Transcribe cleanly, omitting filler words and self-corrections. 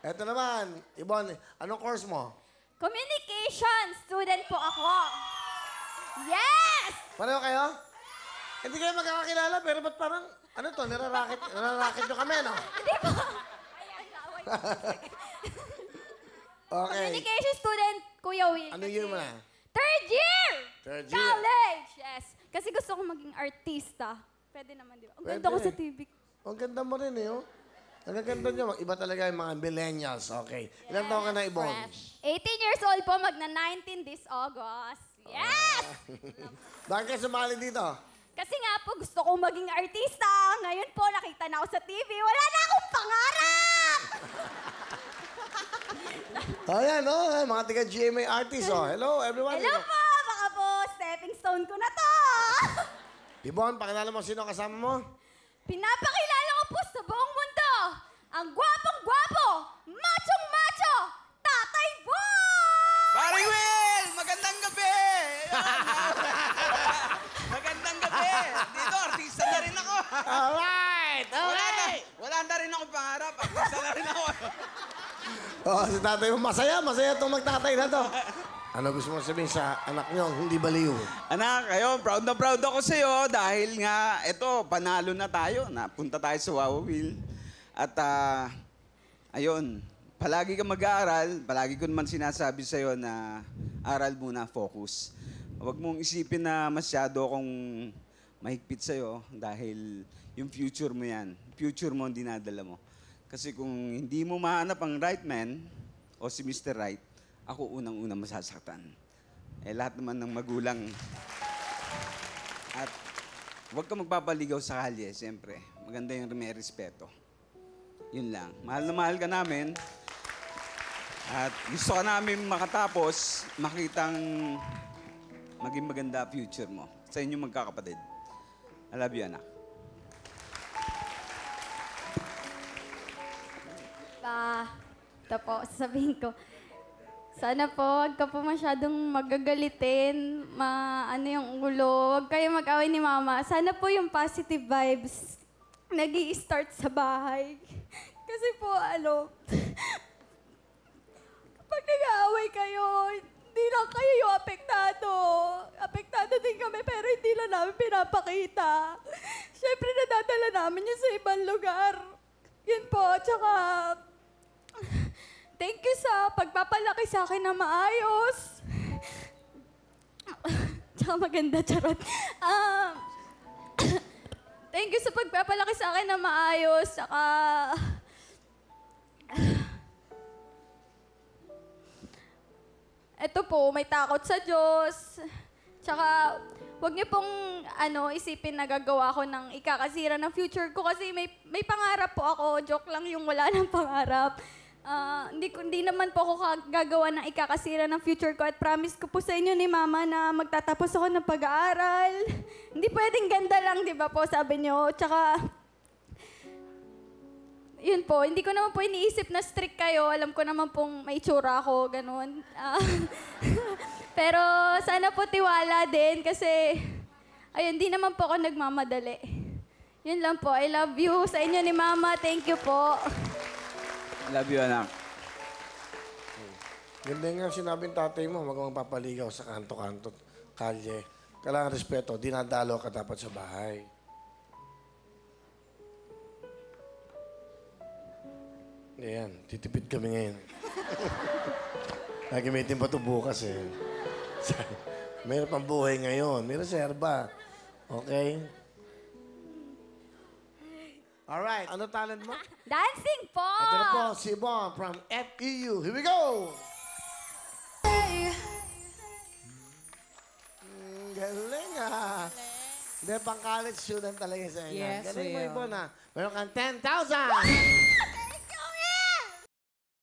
Eto naman, Ibon, anong course mo? Communication student po ako. Yes! Pareho kayo? Hindi kayo magkakakilala, pero ba't parang, ano to, nirarakit nyo kami, no? Hindi po. Okay. Communication student, Kuya Will. Ano year mo na? Third year! Third year. College! Yes. Kasi gusto ko maging artista. Pwede naman, di ba? Ang ganda ko Pwede. sa TV. Ang ganda mo rin, eh, oh. Ang ganda nyo. Iba talaga yung mga millennials. Okay. Ilang taon ka na, Ibon? Fresh. 18 years old po, magna-19 this August. Yes! Bakit ka sumali dito? Kasi nga po, gusto kong maging artista. Ngayon po, nakita na ako sa TV. Wala na akong pangarap! Oh, yan, oh. Mga taga-GMA artists, oh. Hello, everyone. Hello po! Baka po, stepping stone ko na to. Ibon, pakilala mo sino kasama mo? Pinapakilala ko po sa buong mundo ang gwapong-gwapo, machong-macho, Tatay Boy! Paring Will! Magandang gabi! Magandang gabi! Dito, artista na rin ako. Alright! Wala na rin ako pangarap. Artista na rin ako. Oh, si tatay mo, masaya itong magtatay na to. Ano gusto mo sabihin sa anak nyo, hindi baliw? Anak, ayun, proud na proud ako sa'yo dahil nga, eto, panalo na tayo. Napunta tayo sa Wawa Will. At, ayun, palagi ka mag-aaral. Palagi ko naman sinasabi sa'yo na aral muna, focus. Huwag mong isipin na masyado akong mahigpit sa'yo dahil yung future mo yan. Future mo ang dinadala mo. Kasi kung hindi mo mahanap ang right man o si Mr. Right, ako unang-unang masasaktan. Eh, lahat naman ng magulang. At huwag ka magpapaligaw sa kalye, siyempre. Maganda yung may respeto. Yun lang. Mahal na mahal ka namin. At gusto ka namin makatapos, makitang maging maganda future mo sa inyong magkakapatid. I love you, anak. Ito po, sasabihin ko. Sana po, wag ka po masyadong magagalitin, ano yung ulo, wag kayo mag-away ni Mama. Sana po yung positive vibes nag-i-start sa bahay. Kasi po, kapag nag-aaway kayo, hindi lang kayo yung apektado. Apektado din kami, pero hindi lang namin pinapakita. Siyempre, nadadala namin yun sa ibang lugar. Yun po, tsaka thank you sa pagpapalaki sa akin na maayos. Tsaka maganda, charot. Thank you sa pagpapalaki sa akin na maayos. Tsaka eto po, may takot sa Diyos. Tsaka, huwag niyo pong isipin na gagawa ko ng ikakasira ng future ko kasi may pangarap po ako. Joke lang yung wala ng pangarap. Hindi naman po ako gagawa ng ikakasira ng future ko at promise ko po sa inyo ni Mama na magtatapos ako ng pag-aaral. Hindi pwedeng ganda lang, di ba po, sabi niyo. Tsaka, yun po, hindi ko naman po iniisip na strict kayo. Alam ko naman pong may itsura ako, ganun. Pero sana po tiwala din kasi, ayun, di naman po ako nagmamadali. Yun lang po. I love you sa inyo ni Mama. Thank you po. Love you, anak. Ganda nga sinabi ng tatay mo, huwag kang papaligaw sa kanto-kanto, kalye. Kailangan respeto, dinadalo ka dapat sa bahay. Ayan, titipid kami ngayon. Nagimitin pa ito bukas eh. Mayroon pang buhay ngayon. May reserba. Okay? Alright, ano talent mo? Dancing po! Ito na po, si Bon from FEU. Here we go! Galing ah. Hindi, pang college student talaga sa inyo. Yes, Galing mo, Will. Ibon ah. Meron kang 10,000!